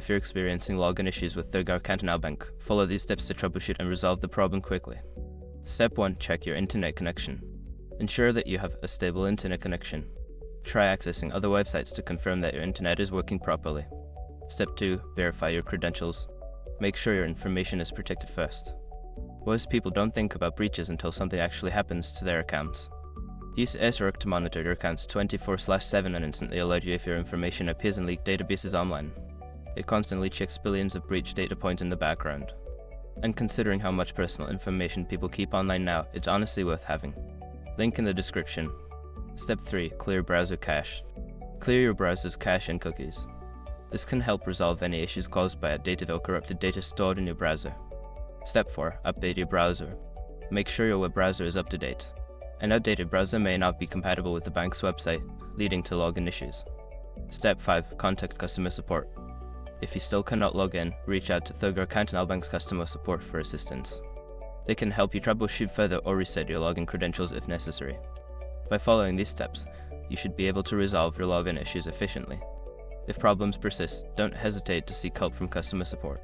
If you're experiencing login issues with Thurgauer Kantonalbank, follow these steps to troubleshoot and resolve the problem quickly. Step 1. Check your internet connection. Ensure that you have a stable internet connection. Try accessing other websites to confirm that your internet is working properly. Step 2. Verify your credentials. Make sure your information is protected first. Most people don't think about breaches until something actually happens to their accounts. Use SROC to monitor your accounts 24/7 and instantly alert you if your information appears in leaked databases online. It constantly checks billions of breach data points in the background. And considering how much personal information people keep online now, it's honestly worth having. Link in the description. Step 3. Clear browser cache. Clear your browser's cache and cookies. This can help resolve any issues caused by outdated or corrupted data stored in your browser. Step 4. Update your browser. Make sure your web browser is up to date. An outdated browser may not be compatible with the bank's website, leading to login issues. Step 5. Contact customer support. If you still cannot log in, reach out to Thurgauer Kantonalbank's customer support for assistance. They can help you troubleshoot further or reset your login credentials if necessary. By following these steps, you should be able to resolve your login issues efficiently. If problems persist, don't hesitate to seek help from customer support.